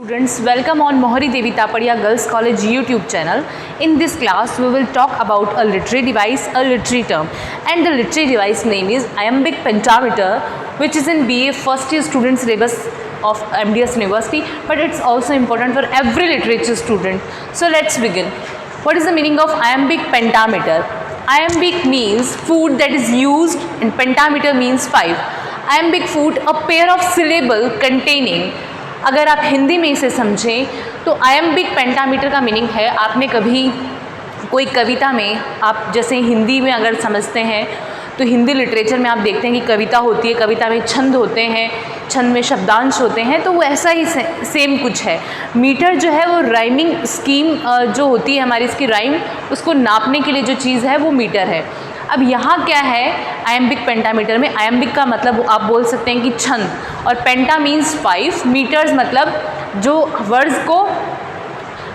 Students, welcome on Mohari Devi Tapadia Girls College YouTube channel. In this class, we will talk about a literary device, a literary term, and the literary device name is iambic pentameter, which is in BA first year student syllabus of MDS University, but it's also important for every literature student. So let's begin. What is the meaning of iambic pentameter? Iambic means food that is used, and pentameter means 5. Iambic food, a pair of syllable containing. अगर आप हिंदी में इसे समझें तो iambic pentameter का meaning है, आपने कभी कोई कविता में, आप जैसे हिंदी में अगर समझते हैं तो हिंदी लिटरेचर में आप देखते हैं कि कविता होती है, कविता में छंद होते हैं, छंद में शब्दांश होते हैं, तो वो ऐसा ही सेम कुछ है। मीटर जो है वो राइमिंग स्कीम जो होती है हमारी, इसकी राइम उसको नापने के लिए जो चीज़ है वो मीटर है। अब यहाँ क्या है आयम्बिक पेंटामीटर में, आयम्बिक का मतलब आप बोल सकते हैं कि छंद, और पेंटा मीन्स 5, मीटर्स मतलब जो वर्ड्स को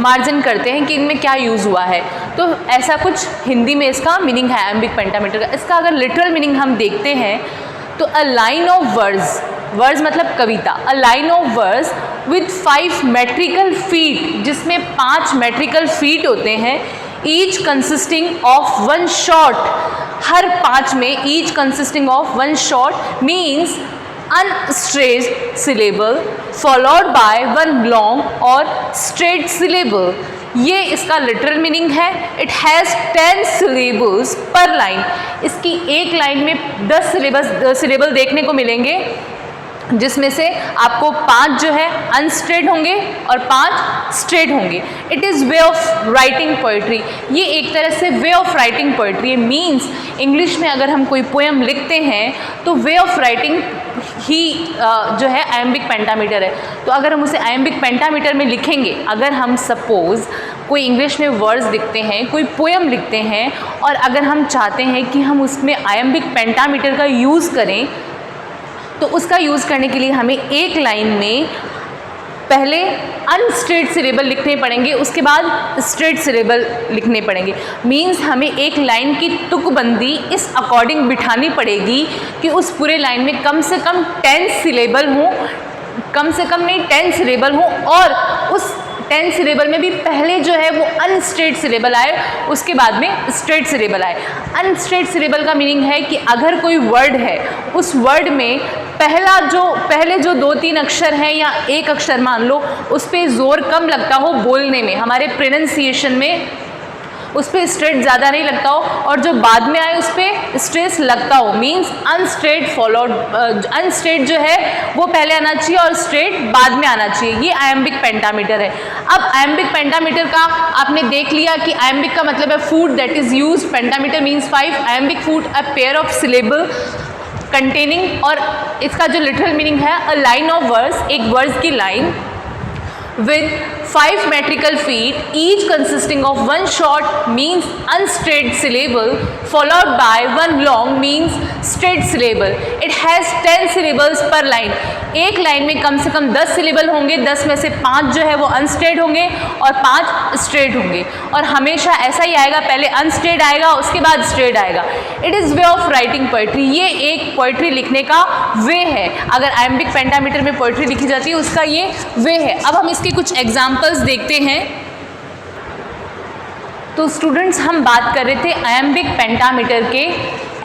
मार्जिन करते हैं कि इनमें क्या यूज़ हुआ है, तो ऐसा कुछ हिंदी में इसका मीनिंग है आयम्बिक पेंटामीटर का। इसका अगर लिटरल मीनिंग हम देखते हैं तो a line of words, words मतलब कविता, a line of words with 5 metrical feet, जिसमें 5 मेट्रिकल फीट होते हैं, ईच कंसिस्टिंग ऑफ 1 शॉर्ट, हर 5 में each consisting of 1 short means unstressed syllable followed by 1 long और स्ट्रेट सिलेबल। ये इसका लिटरल मीनिंग है। It has 10 syllables per line, इसकी एक लाइन में 10 सिलेबल देखने को मिलेंगे, जिसमें से आपको 5 जो है अनस्ट्रेट होंगे और 5 स्ट्रेट होंगे। It is way of writing poetry, ये एक तरह से वे ऑफ राइटिंग पोइट्री है। मीन्स इंग्लिश में अगर हम कोई पोएम लिखते हैं तो वे ऑफ राइटिंग ही जो है आयम्बिक पेंटामीटर है। तो अगर हम उसे आयम्बिक पेंटामीटर में लिखेंगे, अगर हम सपोज़ कोई इंग्लिश में वर्ड्स लिखते हैं, कोई पोएम लिखते हैं, और अगर हम चाहते हैं कि हम उसमें आयम्बिक पेंटामीटर का यूज़ करें, तो उसका यूज़ करने के लिए हमें एक लाइन में पहले अनस्ट्रेट सिलेबल लिखने पड़ेंगे, उसके बाद स्ट्रेट सिलेबल लिखने पड़ेंगे। मीन्स हमें एक लाइन की तुकबंदी इस अकॉर्डिंग बिठानी पड़ेगी कि उस पूरे लाइन में कम से कम 10 सिलेबल हों, कम से कम नहीं 10 सिलेबल हों, और उस 10 सिलेबल में भी पहले जो है वो अनस्ट्रेट सिलेबल आए, उसके बाद में स्ट्रेट सिलेबल आए। अनस्ट्रेट सिलेबल का मीनिंग है कि अगर कोई वर्ड है, उस वर्ड में पहले जो 2-3 अक्षर हैं या एक अक्षर मान लो, उस पर ज़ोर कम लगता हो बोलने में, हमारे प्रोनाउंसिएशन में उस पर स्ट्रेट ज़्यादा नहीं लगता हो, और जो बाद में आए उस पर स्ट्रेस लगता हो, मीन्स अनस्ट्रेट फॉलोड, अनस्ट्रेट जो है वो पहले आना चाहिए और स्ट्रेट बाद में आना चाहिए। ये आयम्बिक पेंटामीटर है। अब आयम्बिक पेंटामीटर का आपने देख लिया कि आयम्बिक का मतलब है food that is use, pentameter means 5, iambic food a pair of syllable containing, और इसका जो लिटरल मीनिंग है अ लाइन ऑफ वर्ड्स, एक वर्ड्स की line with 5 metrical feet, each consisting of 1 short means unstraight syllable followed by 1 long means straight syllable. It has 10 syllables per line. एक line में कम से कम 10 syllable होंगे, 10 में से 5 जो है वो अनस्ट्रेट होंगे और 5 स्ट्रेट होंगे, और हमेशा ऐसा ही आएगा, पहले अनस्ट्रेट आएगा उसके बाद स्ट्रेट आएगा। It is way of writing poetry, ये एक पोइट्री लिखने का वे है। अगर आयम्बिक पेंटामीटर में पोइट्री लिखी जाती है उसका ये वे है। अब हम इसके कुछ एग्जाम्पल्स देखते हैं। तो स्टूडेंट्स, हम बात कर रहे थे आयम्बिक पेंटामीटर के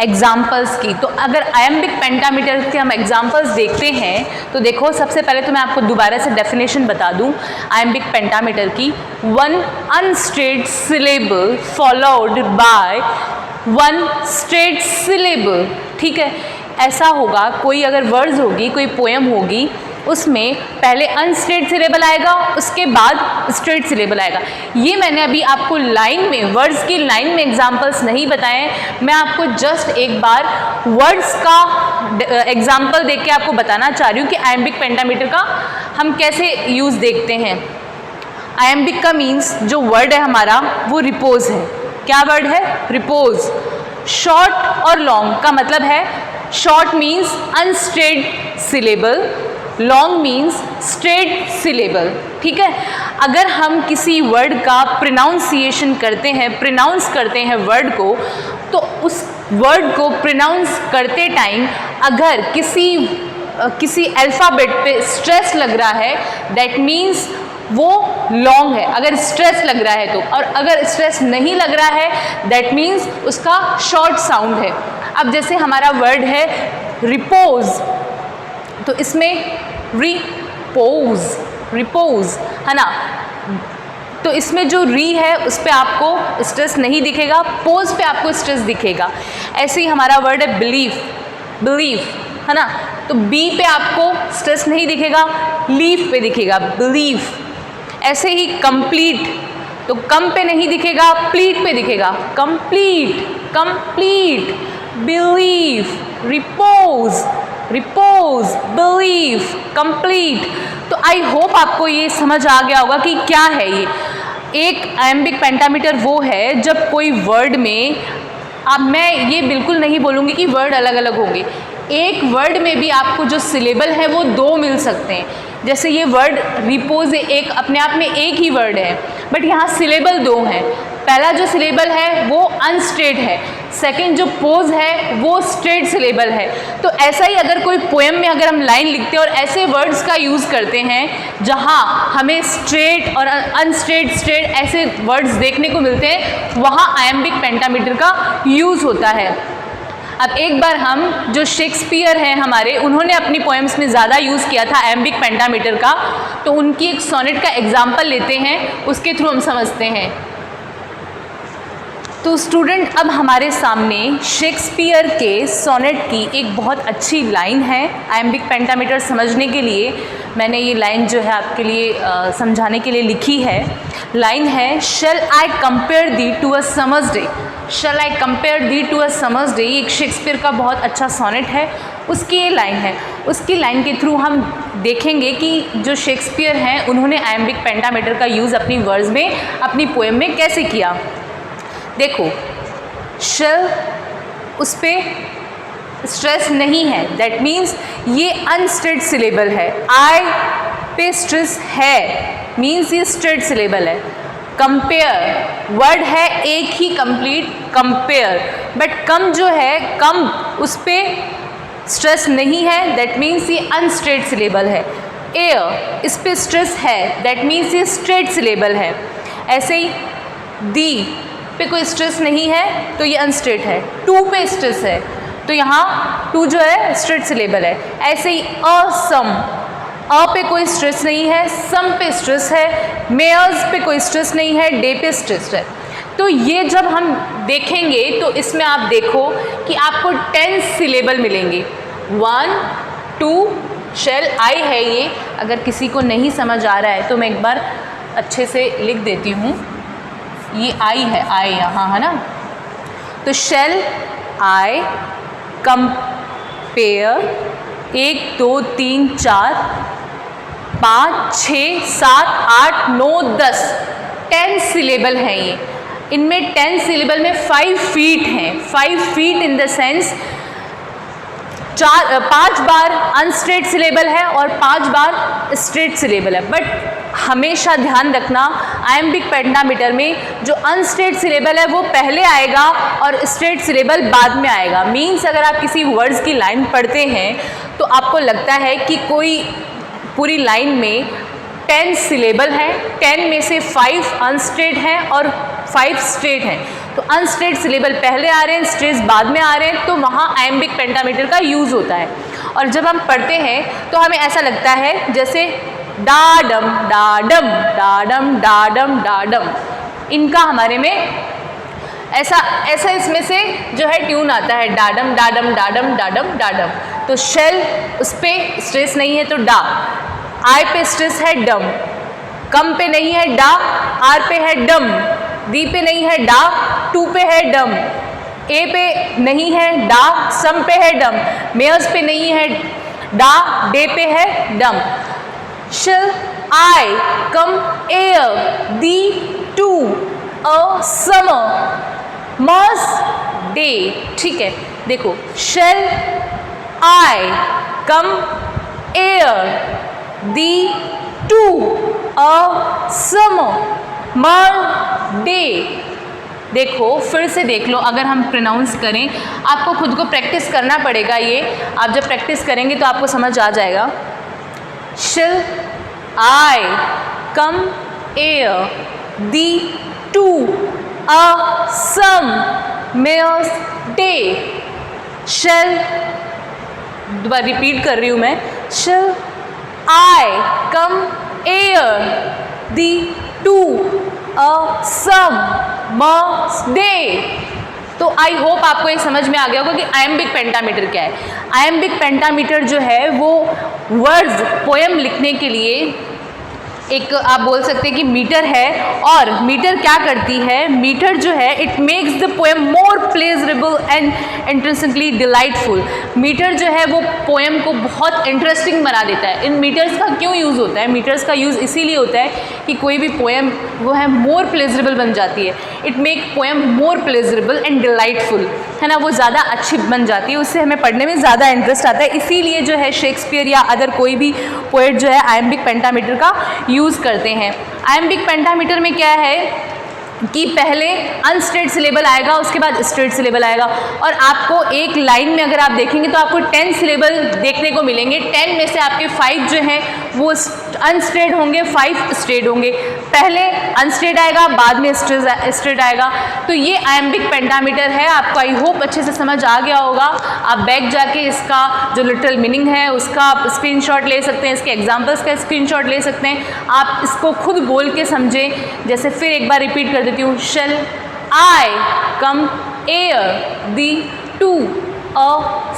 एग्जाम्पल्स की। तो अगर आयम्बिक पेंटामीटर के हम एग्जाम्पल्स देखते हैं तो देखो, सबसे पहले तो मैं आपको दोबारा से डेफिनेशन बता दूं आयम्बिक पेंटामीटर की। 1 unstressed syllable followed by 1 stressed syllable. ठीक है, ऐसा होगा, कोई अगर वर्ड्स होगी, कोई पोएम होगी, उसमें पहले अनस्ट्रेट सिलेबल आएगा, उसके बाद स्ट्रेट सिलेबल आएगा। ये मैंने अभी आपको लाइन में, वर्ड्स की लाइन में एग्जाम्पल्स नहीं बताए, मैं आपको जस्ट एक बार वर्ड्स का एग्जाम्पल देख के आपको बताना चाह रही हूँ कि आयम्बिक पेंटामीटर का हम कैसे यूज़ देखते हैं। आयम्बिक का मीन्स जो वर्ड है हमारा वो रिपोज है। क्या वर्ड है? रिपोज। शॉर्ट और लॉन्ग का मतलब है, short means unstressed syllable, long means stressed syllable. ठीक है, अगर हम किसी वर्ड का प्रोनाउंसिएशन करते हैं, प्रोनाउंस करते हैं वर्ड को, तो उस वर्ड को प्रोनाउंस करते टाइम अगर किसी किसी अल्फ़ाबेट पे स्ट्रेस लग रहा है, दैट मीन्स वो लॉन्ग है, अगर स्ट्रेस लग रहा है तो। और अगर स्ट्रेस नहीं लग रहा है दैट मीन्स उसका शॉर्ट साउंड है। अब जैसे हमारा वर्ड है रिपोज, तो इसमें रिपोज, रिपोज है ना, तो इसमें जो री है उस पर आपको स्ट्रेस नहीं दिखेगा, पोज पे आपको स्ट्रेस दिखेगा। ऐसे ही हमारा वर्ड है बिलीफ, बिलीफ है ना, तो बी पे आपको स्ट्रेस नहीं दिखेगा, लीफ पे दिखेगा, बिलीफ। ऐसे ही कंप्लीट, तो कम पे नहीं दिखेगा, प्लीट पे दिखेगा, complete, complete, belief, repose, repose, belief, complete. तो आई होप आपको ये समझ आ गया होगा कि क्या है ये। एक आयम्बिक पेंटामीटर वो है जब कोई वर्ड में, अब मैं ये बिल्कुल नहीं बोलूँगी कि वर्ड अलग अलग होंगे, एक वर्ड में भी आपको जो सिलेबल है वो दो मिल सकते हैं। जैसे ये वर्ड रिपोज एक अपने आप में एक ही वर्ड है, बट यहाँ सिलेबल दो हैं। पहला जो सिलेबल है वो अनस्ट्रेट है, सेकंड जो पोज है वो स्ट्रेट सिलेबल है। तो ऐसा ही अगर कोई पोएम में अगर हम लाइन लिखते हैं और ऐसे वर्ड्स का यूज़ करते हैं जहाँ हमें स्ट्रेट और अनस्ट्रेट, स्ट्रेट ऐसे वर्ड्स देखने को मिलते हैं, वहाँ आयम्बिक पेंटामीटर का यूज़ होता है। अब एक बार हम, जो शेक्सपियर हैं हमारे, उन्होंने अपनी पोएम्स में ज़्यादा यूज़ किया था आयम्बिक पेंटामीटर का, तो उनकी एक सोनेट का एग्जाम्पल लेते हैं, उसके थ्रू हम समझते हैं। तो स्टूडेंट, अब हमारे सामने शेक्सपियर के सोनेट की एक बहुत अच्छी लाइन है आयम्बिक पेंटामीटर समझने के लिए। मैंने ये लाइन जो है आपके लिए समझाने के लिए लिखी है। लाइन है, shall I compare thee to a summer's day, shall I compare thee to a summer's day. ये एक शेक्सपियर का बहुत अच्छा सोनेट है, उसकी ये लाइन है। उसकी लाइन के थ्रू हम देखेंगे कि जो शेक्सपियर हैं उन्होंने आयम्बिक पेंटामीटर का यूज़ अपनी वर्ड्स में, अपनी पोएम में कैसे किया। देखो, शेल उस पर स्ट्रेस नहीं है, दैट मीन्स ये अनस्ट्रेट सिलेबल है। आई पे स्ट्रेस है, मीन्स ये स्ट्रेट सिलेबल है। कंपेयर वर्ड है एक ही कंप्लीट, कंपेयर, बट कम जो है, कम उस पर स्ट्रेस नहीं है, दैट मीन्स ये अनस्ट्रेट सिलेबल है। एयर, इस पर स्ट्रेस है, दैट मीन्स ये स्ट्रेट सिलेबल है। ऐसे ही दी पे कोई स्ट्रेस नहीं है तो ये अनस्ट्रेट है। टू पे स्ट्रेस है तो यहाँ टू जो है स्ट्रेट सिलेबल है। ऐसे ही असम, अ पे कोई स्ट्रेस नहीं है, सम पे स्ट्रेस है, मेयर्स पे कोई स्ट्रेस नहीं है, डे पे स्ट्रेस है। तो ये जब हम देखेंगे तो इसमें आप देखो कि आपको 10 सिलेबल मिलेंगे। 1 2 शेल आई है ये, अगर किसी को नहीं समझ आ रहा है तो मैं एक बार अच्छे से लिख देती हूँ। ये आई है, आई यहाँ है ना, तो शेल आई कंपेयर 1 2 3 4 5 6 7 8 9 10 10 सिलेबल हैं ये। इनमें 10 सिलेबल में 5 फीट हैं। 5 फीट इन द सेंस 5 बार अनस्ट्रेट सिलेबल है और 5 बार स्ट्रेट सिलेबल है। बट हमेशा ध्यान रखना, आयम्बिक पेंटामीटर में जो अनस्ट्रेट सिलेबल है वो पहले आएगा और स्ट्रेट सिलेबल बाद में आएगा। मीन्स अगर आप किसी वर्ड्स की लाइन पढ़ते हैं तो आपको लगता है कि कोई पूरी लाइन में 10 सिलेबल है, 10 में से 5 अनस्ट्रेट हैं और 5 स्ट्रेट हैं। तो अनस्ट्रेट सिलेबल पहले आ रहे हैं, स्ट्रेट बाद में आ रहे हैं, तो वहाँ आयम्बिक पेंटामीटर का यूज़ होता है। और जब हम पढ़ते हैं तो हमें ऐसा लगता है जैसे डाडम डाडम डाडम डाडम डाडम, इनका हमारे में ऐसा इसमें से जो है ट्यून आता है, डाडम डाडम डाडम डाडम डाडम। तो शेल उस पर स्ट्रेस नहीं है तो डा, आई पे स्ट्रेस है डम, कम पे नहीं है डा, आर पे है डम, दी पे नहीं है डा, टू पे है डम, ए पे नहीं है डा, सम पे है डम, मेयर्स पे नहीं है डा, डे पे है डम। Shall I come air thee to a summer must day। ठीक है, देखो, shall I come air thee to a summer must day। देखो फिर से देख लो, अगर हम प्रोनाउंस करें, आपको खुद को प्रैक्टिस करना पड़ेगा। ये आप जब प्रैक्टिस करेंगे तो आपको समझ आ जाएगा। Shall I come here to a summer's day? Shall, दोबारा रिपीट कर रही हूँ मैं, Shall I come here to a summer's day? तो आई होप आपको ये समझ में आ गया होगा कि आयम्बिक पेंटामीटर क्या है। आयम्बिक पेंटामीटर जो है वो वर्ड्स पोएम लिखने के लिए एक आप बोल सकते हैं कि मीटर है। और मीटर क्या करती है, मीटर जो है it makes the poem more pleasurable and interestingly delightful. Metre जो है वो पोएम को बहुत इंटरेस्टिंग बना देता है। इन मीटर्स का क्यों यूज़ होता है? मीटर्स का यूज़ इसीलिए होता है कि कोई भी पोएम वो है मोर प्लेजरेबल बन जाती है। It make poem more pleasurable and delightful, है ना, वो ज़्यादा अच्छी बन जाती है, उससे हमें पढ़ने में ज़्यादा इंटरेस्ट आता है। इसीलिए जो है शेक्सपियर या अदर कोई भी पोएट जो है आयम्बिक पेंटामीटर का यूज़ करते हैं। आयम्बिक पेंटामीटर में क्या है कि पहले अनस्ट्रेट सिलेबल आएगा, उसके बाद स्ट्रेट सिलेबल आएगा। और आपको एक लाइन में अगर आप देखेंगे तो आपको 10 सिलेबल देखने को मिलेंगे। 10 में से आपके 5 जो हैं वो अनस्ट्रेट होंगे, 5 स्ट्रेट होंगे। पहले अनस्ट्रेट आएगा, बाद में स्ट्रेट आएगा। तो ये आयम्बिक पेंटामीटर है। आपको आई होप अच्छे से समझ आ गया होगा। आप बैक जाके इसका जो लिटरल मीनिंग है उसका आप स्क्रीनशॉट ले सकते हैं, इसके एग्जाम्पल्स का स्क्रीनशॉट ले सकते हैं। आप इसको खुद बोल के समझें। जैसे फिर एक बार रिपीट कर देती हूँ, Shall I come here to a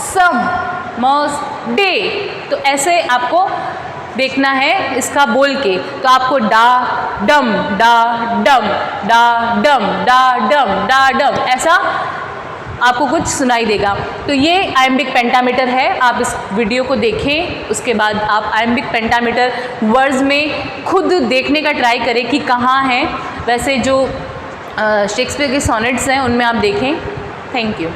summer's day? तो ऐसे आपको देखना है इसका बोल के। तो आपको डा डम डा डम डा डम डा डम डा डम ऐसा आपको कुछ सुनाई देगा। तो ये आयम्बिक पेंटामीटर है। आप इस वीडियो को देखें, उसके बाद आप आयम्बिक पेंटामीटर वर्ड्स में खुद देखने का ट्राई करें कि कहाँ है। वैसे जो शेक्सपियर के सोनेट्स हैं उनमें आप देखें। Thank you.